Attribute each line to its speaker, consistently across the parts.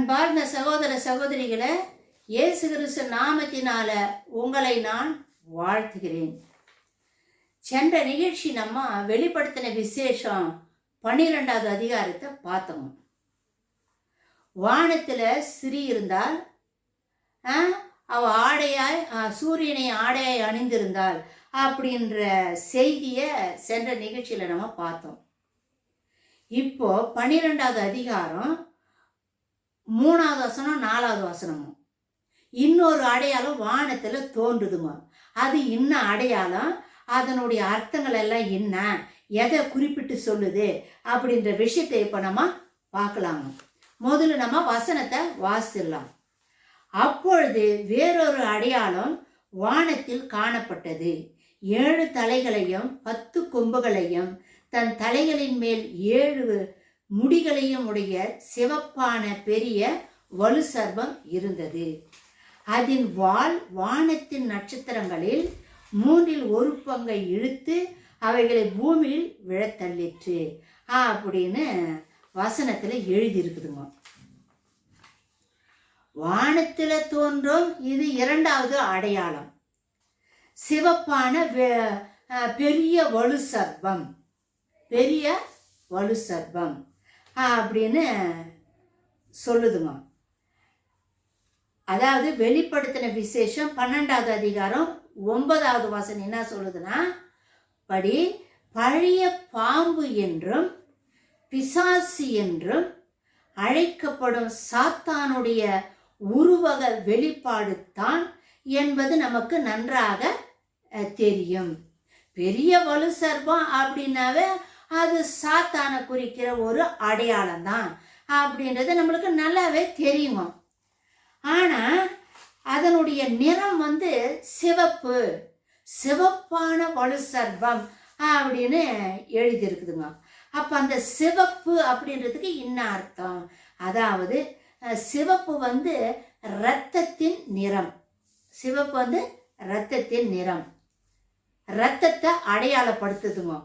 Speaker 1: அன்பார்ந்த சகோதர சகோதரிகளை, இயேசு கிறிஸ்து நாமத்தினால உங்களை நான் வாழ்த்துகிறேன். சென்ற நிகழ்ச்சி நம்ம வெளிப்படுத்தின விசேஷம் 12வது அதிகாரத்தை பார்த்தோம். வானத்துல ஸ்திரீ இருந்தால், அவ ஆடையாய் சூரியனை ஆடையாய் அணிந்திருந்தாள் அப்படின்ற செய்தியை சென்ற நிகழ்ச்சியில நம்ம பார்த்தோம். இப்போ 12வது அதிகாரம் 3வது வசனம் 4வது வசனமும் இன்னொரு அடையாளம் வானத்துல தோன்றுதுமா. அது என்ன அடையாளம், அதனுடைய அர்த்தங்கள் எல்லாம் என்ன, எதை குறிப்பிட்டு சொல்லுது அப்படின்ற விஷயத்தை இப்ப நம்ம பார்க்கலாங்க. முதல்ல நம்ம வசனத்தை வாசிடலாம். அப்பொழுது வேறொரு அடையாளம் வானத்தில் காணப்பட்டது. 7 தலைகளையும் 10 கொம்புகளையும் தன் தலைகளின் மேல் 7 முடிகளையும் உடைய சிவப்பான பெரிய வலு சர்ப்பம் இருந்தது. அதன் வால் வானத்தின் நட்சத்திரங்களில் 1/3 பங்கை இழுத்து அவைகளை பூமியில் விழத்தள்ளிற்று அப்படின்னு வசனத்துல எழுதியிருக்குதுங்க. வானத்துல தோன்றும் இது 2வது அடையாளம். சிவப்பான பெரிய வலு சர்ப்பம், பெரிய வலு சர்ப்பம் அப்படின்னு சொல்லுதுங்க. அதாவது வெளிப்படுத்தின விசேஷம் 12வது அதிகாரம் 9வது வசனம் என்ன சொல்லுதுன்னா, படி பழைய பாம்பு என்றும் பிசாசு என்றும் அழைக்கப்படும் சாத்தானுடைய உருவக வெளிப்பாடு தான் என்பது நமக்கு நன்றாக தெரியும். பெரிய வலு சர்ப்பம் அப்படின்னாவே அது சாத்தானை குறிக்கிற ஒரு அடையாளம் தான் அப்படின்றது நம்மளுக்கு நல்லாவே தெரியுமா. ஆனா அதனுடைய நிறம் சிவப்பு, சிவப்பான வலு சர்ப்பம் அப்படின்னு எழுதியிருக்குதுங்க. அப்ப அந்த சிவப்பு அப்படின்றதுக்கு என்ன அர்த்தம், அதாவது சிவப்பு இரத்தத்தின் நிறம். சிவப்பு இரத்தத்தின் நிறம், இரத்தத்தை அடையாளப்படுத்துதுங்க.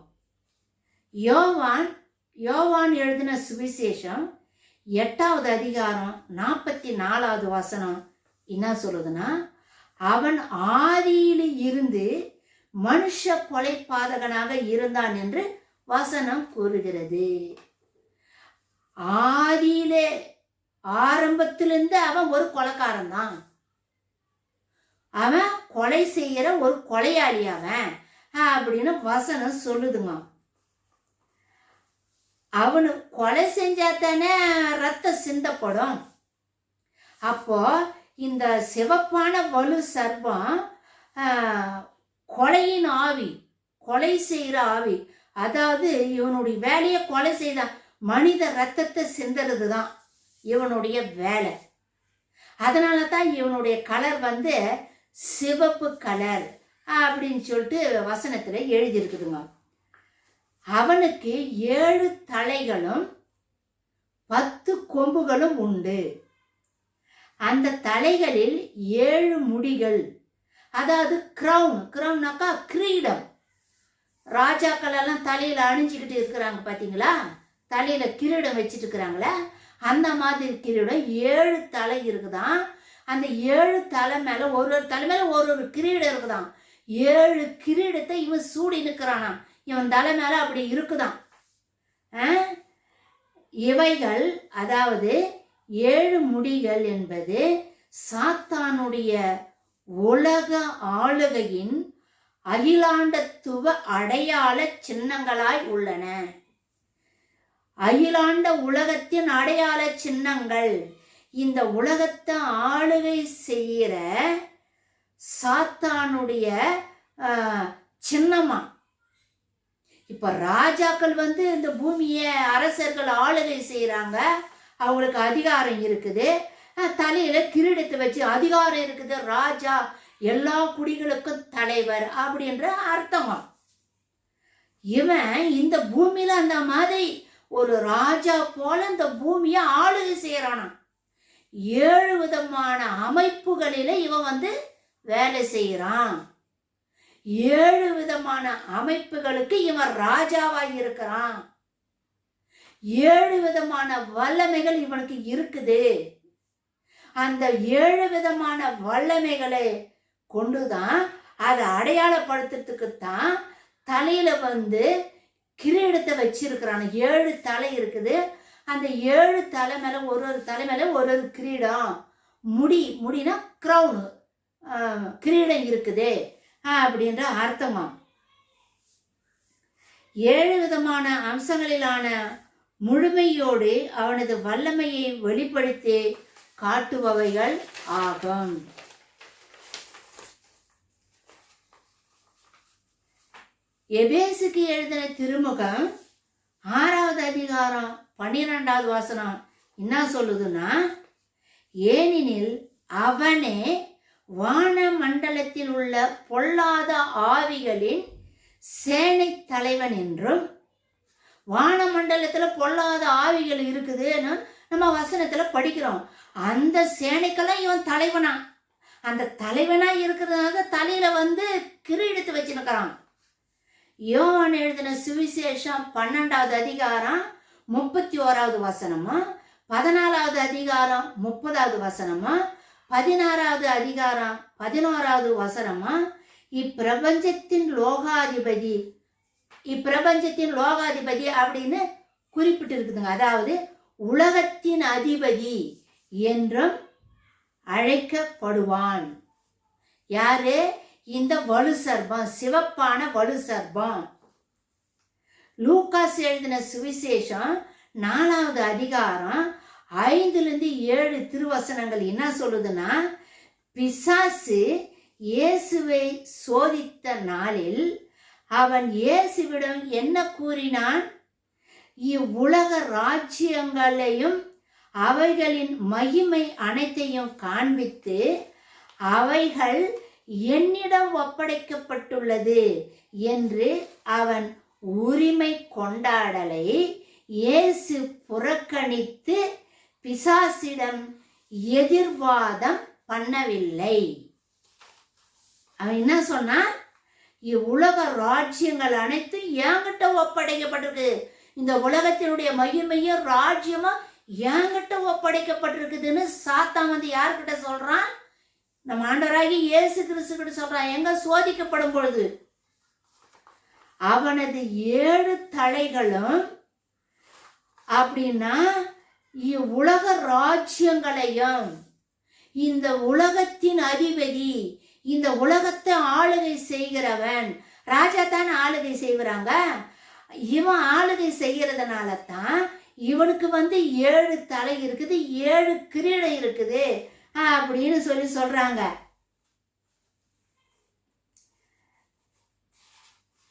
Speaker 1: யோவான் எழுதின சுவிசேஷம் 8வது அதிகாரம் 44வது வசனம் என்ன சொல்லுதுன்னா, அவன் ஆதியில இருந்து மனுஷ கொலைபாதகனாக இருந்தான் என்று வசனம் கூறுகிறது. ஆதியிலே ஆரம்பத்திலிருந்து அவன் ஒரு கொலைக்காரன் தான். அவன் கொலை செய்யற ஒரு கொலையாளி அவன் அப்படின்னு வசனம் சொல்லுதுங்க. அவனு கொலை செஞ்சாத்தானே ரத்தம் சிந்தப்படும். அப்போ இந்த சிவப்பான வலு சர்ப்பம் கொலையின் ஆவி, கொலை செய்யற ஆவி. அதாவது இவனுடைய வேலையை கொலை செய்த மனித ரத்தத்தை சிந்தறது தான் இவனுடைய வேலை. அதனால தான் இவனுடைய கலர் சிவப்பு கலர் அப்படின்னு சொல்லிட்டு வசனத்துல எழுதியிருக்குதுங்க. அவனுக்கு 7 தலைகளும் 10 கொம்புகளும் உண்டு. அந்த தலைகளில் 7 முடிகள், அதாவது கிரவுன்னாக்கா கிரீடம். ராஜாக்கள் எல்லாம் தலையில அணிஞ்சுக்கிட்டு இருக்கிறாங்க பாத்தீங்களா, தலையில கிரீடம் வச்சுட்டு இருக்கிறாங்களே, அந்த மாதிரி கிரீடம் 7 தலை இருக்குதான். அந்த 7 தலை மேல ஒரு தலை மேல ஒரு கிரீடம் இருக்குதான். 7 கிரீடத்தை இவன் சூடி நிற்கிறானா, இவன் தலை மேல அப்படி இருக்குதான். இவைகள், அதாவது 7 முடிகள் என்பது சாத்தானுடைய உலக ஆளுகையின் அகிலாண்டத்துவ அடையாள சின்னங்களாய் உள்ளன. அகிலாண்ட உலகத்தின் அடையாள சின்னங்கள், இந்த உலகத்தை ஆளுகை செய்கிற சாத்தானுடைய சின்னமா. இப்ப ராஜாக்கள் இந்த பூமியை அரசர்கள் ஆளுகை செய்யறாங்க, அவங்களுக்கு அதிகாரம் இருக்குது, தலையில கிரீடத்தை வச்சு அதிகாரம் இருக்குது. ராஜா எல்லா குடிகளுக்கும் தலைவர் அப்படின்ற அர்த்தமா. இவன் இந்த பூமியில அந்த மாதிரி ஒரு ராஜா போல இந்த பூமியை ஆளுகை செய்யறானா. 7 விதமான அமைப்புகளில இவன் வேலை செய்யறான். 7 விதமான அமைப்புகளுக்கு இவன் ராஜாவாய் இருக்கிறான். 7 விதமான வல்லமைகள் இவனுக்கு இருக்குது. அந்த 7 விதமான வல்லமைகளை கொண்டுதான் அதை அடையாளப்படுத்துறதுக்குத்தான் தலையில கிரீடத்தை வச்சிருக்கிறான். 7 தலை இருக்குது. அந்த 7 தலை மேல ஒரு தலை மேல ஒரு கிரீடம், முடினா கிரவுனு, கிரீடம் இருக்குது அப்படின்ற அர்த்தமா. 7 விதமான அம்சங்களிலான முழுமையோடு அவனது வல்லமையை வெளிப்படுத்தி காட்டுபவைகள் ஆகும். எபேசுக்கு எழுதின திருமுகம் 6வது அதிகாரம் 12வது வசனம் என்ன சொல்லுதுன்னா, ஏனெனில் அவனே வான மண்டலத்தில் உள்ள பொல்லாத ஆவிகளின் சேனை தலைவன் என்றும், வான மண்டலத்துல பொல்லாத ஆவிகள் இருக்குதுன்னு நம்ம வசனத்துல படிக்கிறோம். அந்த சேனைக்கெல்லாம் இவன் தலைவனா, அந்த தலைவனா இருக்கிறதுனால தலையில கிரீடத்தை வச்சுருக்கிறான். யோவான் எழுதின சுவிசேஷம் 12வது அதிகாரம் 31வது வசனமா, 14வது அதிகாரம் 30வது வசனமா, 16வது அதிகாரம் 11வது வசனமா, இப்பிரபஞ்சத்தின் லோகாதிபதி அப்படின்னு குறிப்பிட்டு இருக்குதுங்க. அதாவது உலகத்தின் அதிபதி என்றும் அழைக்கப்படுவான். யாரு? இந்த வலு சர்பம், சிவப்பான வலு சர்பம். லூகாஸ் எழுதின சுவிசேஷம் 4வது அதிகாரம் 5-7 திருவசனங்கள் என்ன சொல்லுதுன்னா, பிசாசு இயேசுவை சோதித்த நாளில் அவன் இயேசுவிடம் என்ன கூறினான்? இவ்வுலக ராஜ்யங்களையும் அவைகளின் மகிமை அனைத்தையும் காண்பித்து, அவைகள் என்னிடம் ஒப்படைக்கப்பட்டுள்ளது என்று அவன் உரிமை கொண்டாடலை இயேசு புறக்கணித்து பிசாசிடம் எதிர்வாதம் பண்ணவில்லை. அவன் என்ன சொன்னான்? இவ்வுலக ராஜ்யங்கள் அனைத்தும் என்கிட்ட ஒப்படைக்கப்பட்டிருக்கு. இந்த உலகத்தினுடைய மகிமையும் ராஜ்யமும் என்கிட்ட ஒப்படைக்கப்பட்டிருக்குதுன்னு சாத்தான் யார்கிட்ட சொல்றான்? நம்ம ஆண்டவராகி இயேசு கிறிஸ்து கிட்ட சொல்றான். எங்க சோதிக்கப்படும் பொழுது அவனது 7 தலைகளும் அப்படின்னா இவ்வுலக ராஜ்யங்களையும், இந்த உலகத்தின் அதிபதி, இந்த உலகத்தை ஆளுகை செய்கிறவன், ராஜா தான் ஆளுகை செய்கிறாங்க. இவன் ஆளுகை செய்யறதுனால தான் இவனுக்கு 7 தலை இருக்குது, 7 கிரீடம் இருக்குது அப்படின்னு சொல்றாங்க.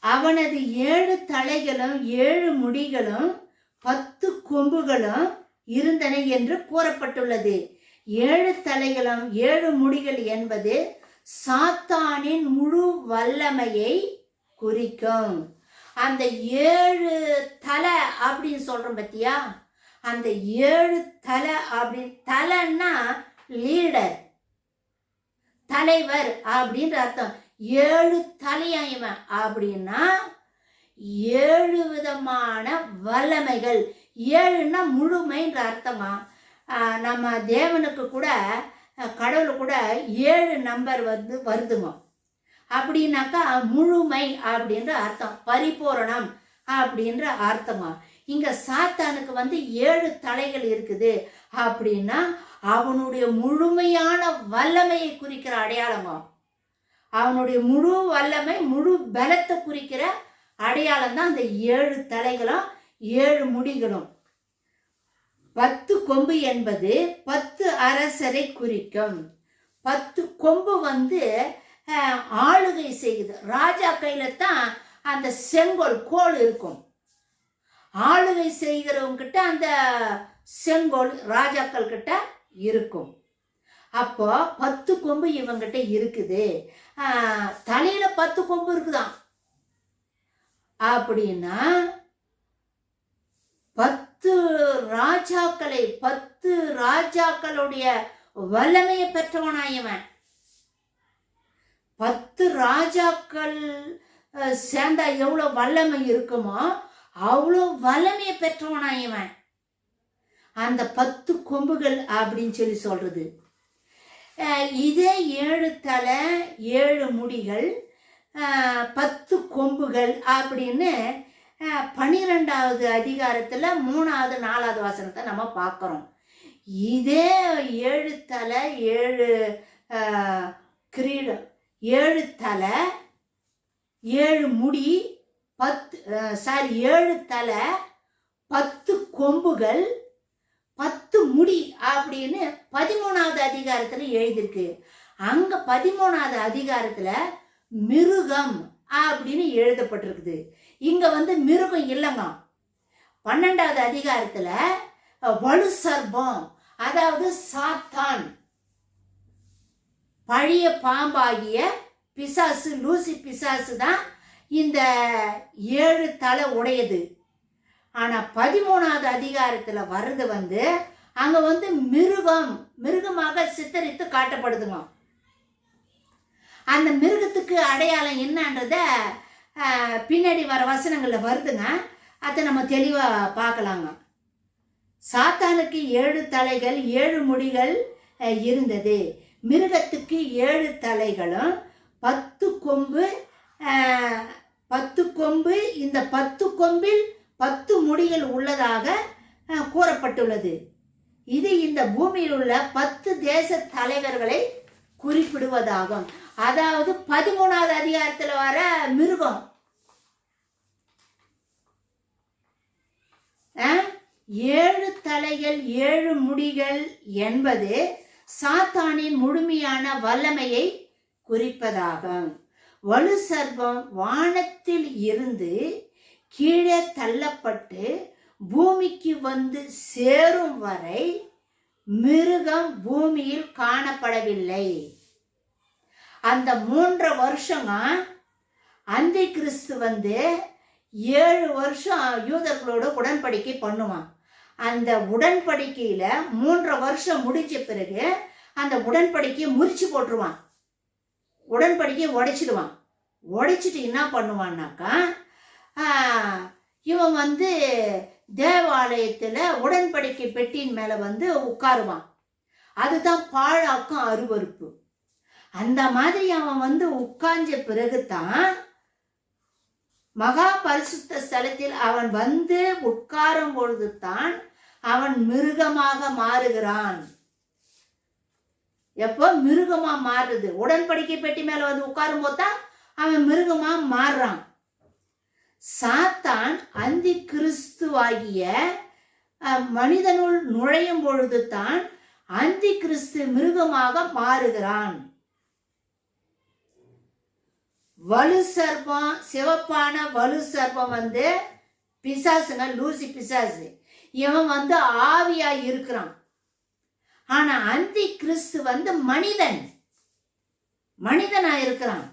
Speaker 1: அவனது 7 தலைகளும் 7 முடிகளும் 10 கொம்புகளும் இருந்தன என்று கூறப்பட்டுள்ளது. 7 தலைகளும் 7 முடிகள் என்பது சாத்தானின் முழு வல்லமையை குறிக்கும். அந்த 7 தலை அப்படின்னு சொல்றோம் பத்தியா, அந்த 7 தலை அப்படின்னு, தலைன்னா லீடர், தலைவர் அப்படின்ற அர்த்தம். 7 தலையாயவன் அப்படின்னா 7 விதமான வல்லமைகள். 7ன்னா முழுமைன்ற அர்த்தமா. நம்ம தேவனுக்கு கூட, கடவுள் கூட 7 நம்பர் வருதுங்க. அப்படின்னாக்கா முழுமை அப்படின்ற அர்த்தம், பரிபூரணம் அப்படின்ற அர்த்தமா. இங்க சாத்தானுக்கு 7 தலைகள் இருக்குது அப்படின்னா அவனுடைய முழுமையான வல்லமையை குறிக்கிற அடையாளமா. அவனுடைய முழு வல்லமை, முழு பலத்தை குறிக்கிற அடையாளம் தான் அந்த 7 தலைகளும் 7 முடிகளும். 10 கொம்பு என்பது 10 அரசரை குறிக்கும். 10 கொம்பு ஆளுகை செய்யுது. ராஜா கையில தான் அந்த செங்கோல், கோல் இருக்கும். ஆளுகை செய்கிறவங்க கிட்ட அந்த செங்கோல் ராஜாக்கள் கிட்ட இருக்கும். அப்போ 10 கொம்பு இவங்கிட்ட இருக்குது. தலையில 10 கொம்பு இருக்குதான். அப்படின்னா 10 ராஜாக்களுடைய வல்லமையை பெற்றவனாயவன். 10 ராஜாக்கள் சேர்ந்தா எவ்வளவு வல்லமை இருக்குமோ அவ்வளோ வல்லமையை பெற்றவனாயவன். அந்த 10 கொம்புகள் அப்படின்னு சொல்றது இதே 7 தலை 7 முடிகள் 10 கொம்புகள் அப்படின்னு 12வது அதிகாரத்தில் 3வது 4வது வசனத்தை நம்ம பார்க்குறோம். இதே 7 தலை 7 கிரீடம் 7 தலை 7 முடி 7 தலை 10 கொம்புகள் 10 முடி அப்படின்னு 13வது அதிகாரத்தில் எழுதியிருக்கு. அங்க 13வது அதிகாரத்துல மிருகம் அப்படின்னு எழுதப்பட்டிருக்குது. இங்க மிருகம் இல்லைங்க. 12வது அதிகாரத்துல வலு சர்பம், அதாவது சாத்தான், பழைய பாம்பாகிய பிசாசு, லூசி பிசாசு தான் இந்த 7 தலை உடையது. ஆனா 13வது அதிகாரத்துல வர்றது அங்க மிருகமாக சித்தரித்து காட்டப்படுதுங்க. அந்த மிருகத்துக்கு அடையாளம் என்னன்றத பின்னாடி வர வசனங்கள்ல வருதுங்க. அதை நம்ம தெளிவா பார்க்கலாங்க. சாத்தானுக்கு 7 தலைகள் 7 முடிகள் இருந்தது. மிருகத்துக்கு 7 தலைகளும் 10 கொம்பு 10 கொம்பு. இந்த 10 கொம்பில் 10 முடிகள் உள்ளதாக கூறப்பட்டுள்ளது. இது இந்த பூமியில் உள்ள 10 தேச தலைவர்களை குறிப்பிடுவதாகும். அதாவது 13வது அதிகாரத்தில் வர மிருகம் 7 தலைகள் 7 முடிகள் என்பது சாத்தானின் முழுமையான வல்லமையை குறிப்பதாகும். வலு சர்பம் வானத்தில் இருந்து கீழே தள்ளப்பட்டு பூமிக்கு சேரும் வரை மிருகம் பூமியில் காணப்படவில்லை. அந்த 3 வருஷம் அந்தி கிறிஸ்து 7 வருஷம் யூதர்களோட உடன்படிக்கை பண்ணுவான். அந்த உடன்படிக்கையில 3 வருஷம் முடிச்ச பிறகு அந்த உடன்படிக்கையை முறிச்சு போட்டுருவான். உடன்படிக்கையை உடைச்சிடுவான். உடைச்சிட்டு என்ன பண்ணுவான்னாக்கா, இவன் தேவாலயத்துல உடன்படிக்கை பெட்டியின் மேல உட்காருவான். அதுதான் பாழாக்கும் அருவருப்பு. அந்த மாதிரி அவன் உட்கார்ந்த பிறகுதான் மகா பரிசுத்த ஸ்தலத்தில் அவன் உட்காரும் பொழுது தான் அவன் மிருகமாக மாறுகிறான். எப்போ மிருகமா மாறுது? உடன்படிக்கை பெட்டி மேல உட்காரும் போது தான் அவன் மிருகமா மாறுறான். சாத்தான் அந்தி கிறிஸ்துவாகிய மனிதனுள் நுழையும் பொழுது தான் அந்தி கிறிஸ்து மிருகமாக மாறுகிறான். வலு சர்பம், சிவப்பான வலு சர்பம் பிசாசுங்க, லூசி பிசாசு. இவன் ஆவியா இருக்கிறான். ஆனா அந்தி கிறிஸ்து மனிதனா இருக்கிறான்.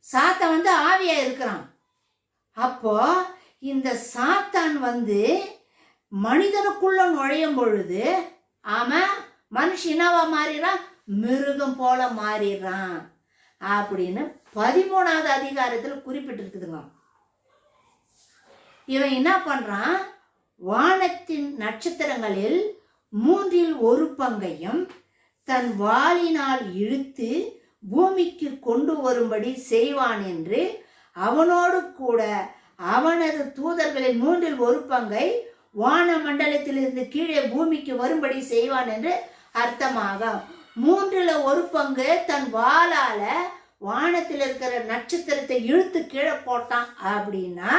Speaker 1: சாத்தான் ஆவியா இருக்கிறான். அப்போ இந்த சாத்தான் மனிதனுக்குள்ள நுழையும் பொழுது அவன் மனுஷனாவா மாறிடுறான், மிருகம் போல மாறிடுறான் அப்படின்னு 13வது அதிகாரத்தில் குறிப்பிட்டிருக்குதுங்க. இவன் என்ன பண்றான்? வானத்தின் நட்சத்திரங்களில் 1/3 பங்கையும் தன் வாளினால் இழுத்து பூமிக்கு கொண்டு வரும்படி செய்வான் என்று அவனோடு கூட அவனது தூதர்களில் 1/3 பங்கை வான மண்டலத்திலிருந்து கீழே பூமிக்கு வரும்படி செய்வான் என்று அர்த்தமாகும். 1/3 பங்கு தன் வாளால வானத்தில் இருக்கிற நட்சத்திரத்தை இழுத்து கீழே போட்டான். அப்படின்னா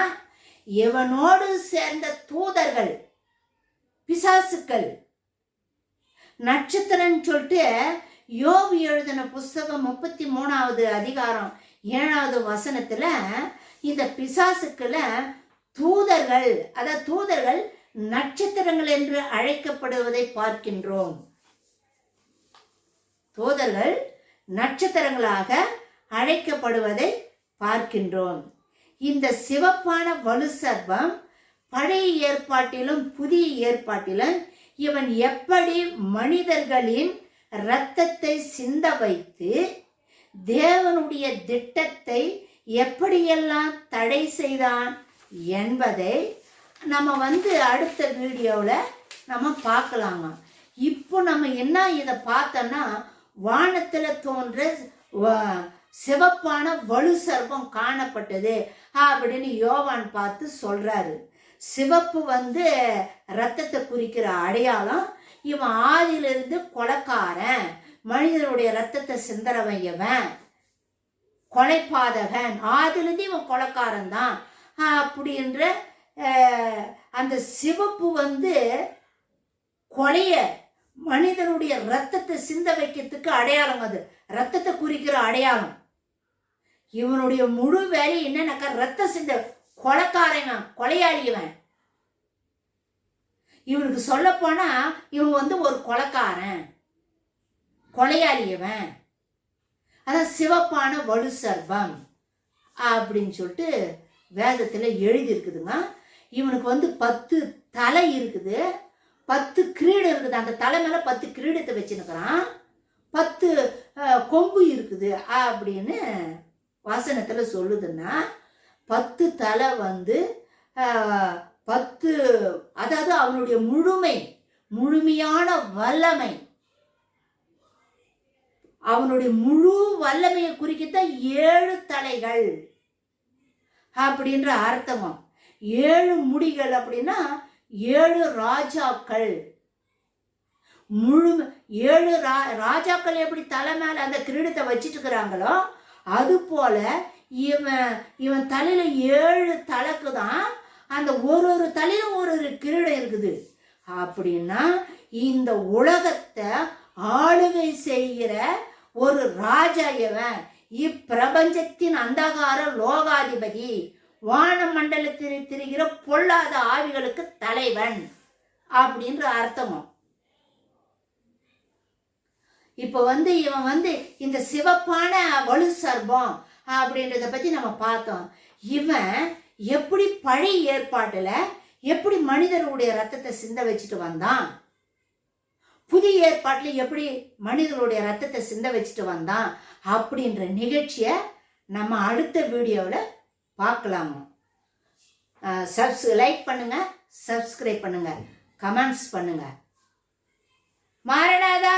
Speaker 1: இவனோடு சேர்ந்த தூதர்கள், பிசாசுக்கள், நட்சத்திரம் சொல்லிட்டு யோபு எழுதின புஸ்தகம் 33வது அதிகாரம் 7வது வசனத்துல இந்த பிசாசுக்கள தூதர்கள், அதாவது தூதர்கள் நட்சத்திரங்கள் என்று அழைக்கப்படுவதை பார்க்கின்றோம். தூதர்கள் நட்சத்திரங்களாக அழைக்கப்படுவதை பார்க்கின்றோம். இந்த சிவப்பான வலு சர்பம் பழைய ஏற்பாட்டிலும் புதிய ஏற்பாட்டிலும் இவன் எப்படி மனிதர்களின் இரத்தத்தை சிந்த வைத்து தேவனுடைய திட்டத்தை எப்படியெல்லாம் தடை செய்தான் என்பதை நம்ம அடுத்த வீடியோவில் நம்ம பார்க்கலாங்க. இப்போ நம்ம என்ன இதை பார்த்தோம்னா வானத்துல தோன்ற சிவப்பான வலு சர்ப்பம் காணப்பட்டது அப்படின்னு யோவான் பார்த்து சொல்றாரு. சிவப்பு ரத்தத்தை குறிக்கிற அடையாளம். இவன் ஆதியிலிருந்து கொலைக்காரன், மனிதனுடைய ரத்தத்தை சிந்தரவையவன், கொலைபாதகன், ஆதிலிருந்து இவன் கொலைக்காரன் தான் அப்படின்ற அந்த சிவப்பு கொலைய மனிதனுடைய ரத்தத்தை சிந்த வைக்கிறதுக்கு அடையாளம். அது ரத்தத்தை குறிக்கிற அடையாளம். இவனுடைய முழு வேலை என்னன்னாக்கா ரத்த சிந்த, கொலைக்காரன், கொலையாளியவன். இவனுக்கு சொல்ல போனா இவன் ஒரு கொலைக்காரன், கொலையாளியவன். அதான் சிவப்பான வலு சர்ப்பம் அப்படின்னு சொல்லிட்டு வேதத்துல எழுதி இருக்குதுங்க. இவனுக்கு 10 தலை இருக்குது, 10 கிரீடம் இருக்குது. அந்த தலை மேல 10 கிரீடத்தை வச்சுருக்கிறான், 10 கொம்பு இருக்குது அப்படின்னு வசனத்துல சொல்லுதுன்னா 10 தலை 10, அதாவது அவனுடைய முழுமையான வல்லமை, அவனுடைய முழு வல்லமையை குறிக்கத்தான் 7 தலைகள் அப்படின்ற அர்த்தமும். 7 முடிகள் அப்படின்னா 7 ராஜாக்கள். 7 ராஜாக்கள் எப்படி தலை மேல அந்த கிரீடத்தை வச்சிட்டு இருக்கிறாங்களோ அது போல இவன் தலையில 7 தலைக்கு தான் அந்த ஒரு தலையிலும் ஒரு கிரீடம் இருக்குது. அப்படின்னா இந்த உலகத்தை ஆளுகை செய்கிற ஒரு ராஜா இவன், இப்பிரபஞ்சத்தின் அந்தகார லோகாதிபதி, வான மண்டலத்தில் திரிகிற பொல்லாத ஆவிகளுக்கு தலைவன் அப்படின்ற அர்த்தமும். இப்ப இவன் இந்த சிவப்பான வலு சர்ப்பம் அப்படின்றத பத்தி நம்ம பார்த்தோம். இவன் எப்படி பழைய ஏற்பாட்டுல எப்படி மனிதர்களுடைய ரத்தத்தை சிந்த வச்சுட்டு வந்தான், புதிய ஏற்பாட்டுல எப்படி மனிதர்களுடைய ரத்தத்தை சிந்த வச்சுட்டு வந்தான் அப்படின்ற நிகழ்ச்சிய நம்ம அடுத்த வீடியோவில் பார்க்கலாமா. லைக் பண்ணுங்க, சப்ஸ்கிரைப் பண்ணுங்க, கமெண்ட்ஸ் பண்ணுங்க. மாரநாதா.